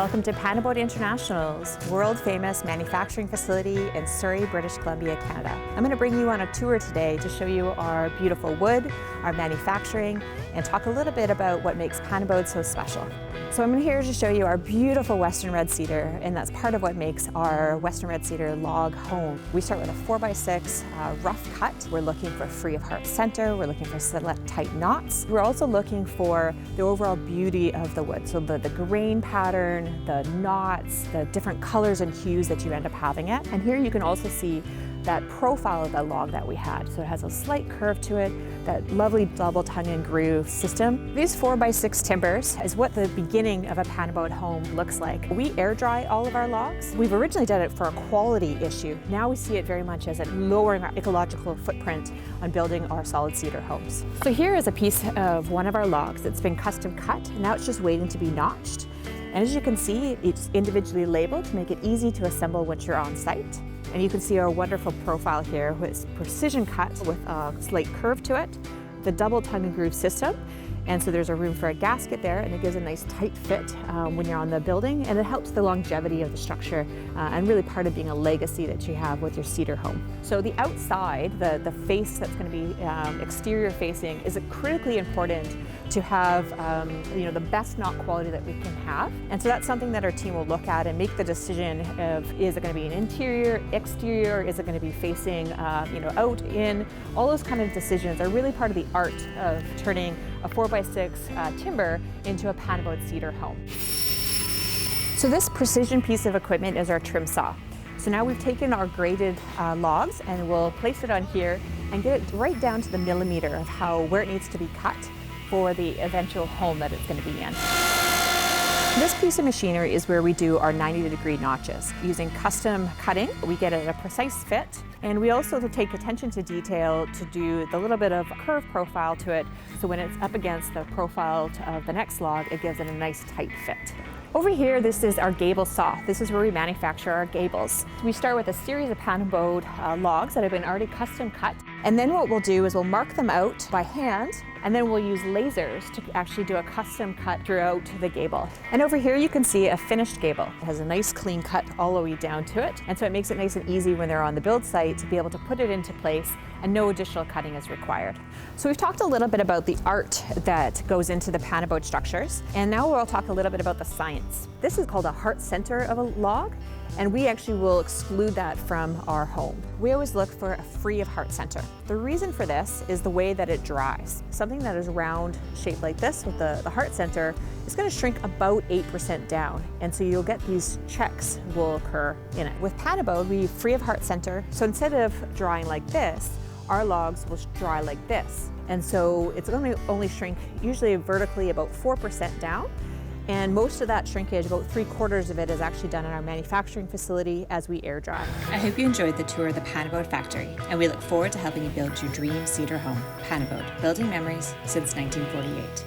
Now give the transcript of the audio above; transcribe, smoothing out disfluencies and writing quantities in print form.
Welcome to Pan-Abode International's world-famous manufacturing facility in Surrey, British Columbia, Canada. I'm going to bring you on a tour today to show you our beautiful wood, our manufacturing, and talk a little bit about what makes Pan-Abode so special. So I'm here to show you our beautiful Western Red Cedar, and that's part of what makes our Western Red Cedar log home. We start with a 4x6 rough cut. We're looking for free of heart center. We're looking for select tight knots. We're also looking for the overall beauty of the wood. So the grain pattern, the knots, the different colors and hues that you end up having it. And here you can also see that profile of that log that we had. So it has a slight curve to it, that lovely double tongue and groove system. These 4x6 timbers is what the beginning of a Pan-Abode home looks like. We air dry all of our logs. We've originally done it for a quality issue. Now we see it very much as lowering our ecological footprint on building our solid cedar homes. So here is a piece of one of our logs that's been custom cut. Now it's just waiting to be notched. And as you can see, it's individually labeled to make it easy to assemble once you're on site. And you can see our wonderful profile here with precision cut with a slight curve to it, the double tongue and groove system. And so there's a room for a gasket there, and it gives a nice tight fit when you're on the building, and it helps the longevity of the structure and really part of being a legacy that you have with your cedar home. So the outside, the face that's going to be exterior facing, is critically important to have the best knot quality that we can have. And so that's something that our team will look at and make the decision of, is it going to be an interior, exterior, is it going to be facing out, in? All those kind of decisions are really part of the art of turning a 4x6 timber into a Pan-Abode cedar home. So this precision piece of equipment is our trim saw. So now we've taken our graded logs and we'll place it on here and get it right down to the millimeter of where it needs to be cut for the eventual home that it's going to be in. This piece of machinery is where we do our 90-degree notches. Using custom cutting, we get it a precise fit, and we also take attention to detail to do the little bit of curve profile to it, so when it's up against the profile of the next log, it gives it a nice tight fit. Over here, this is our gable saw. This is where we manufacture our gables. We start with a series of Pan-Abode logs that have been already custom cut. And then what we'll do is we'll mark them out by hand, and then we'll use lasers to actually do a custom cut throughout the gable. And over here you can see a finished gable. It has a nice clean cut all the way down to it, and so it makes it nice and easy when they're on the build site to be able to put it into place and no additional cutting is required. So we've talked a little bit about the art that goes into the Pan-Abode structures, and now we'll talk a little bit about the science. This is called a heart center of a log, and we actually will exclude that from our home. We always look for a free of heart center. The reason for this is the way that it dries. Something that is round, shaped like this with the heart center is going to shrink about 8% down, and so you'll get these checks will occur in it. With Pan-Abode, we free of heart center, so instead of drying like this, our logs will dry like this. And so it's going to only shrink usually vertically about 4% down. And most of that shrinkage, about 3/4 of it, is actually done in our manufacturing facility as we air dry. I hope you enjoyed the tour of the Pan-Abode factory, and we look forward to helping you build your dream cedar home. Pan-Abode, building memories since 1948.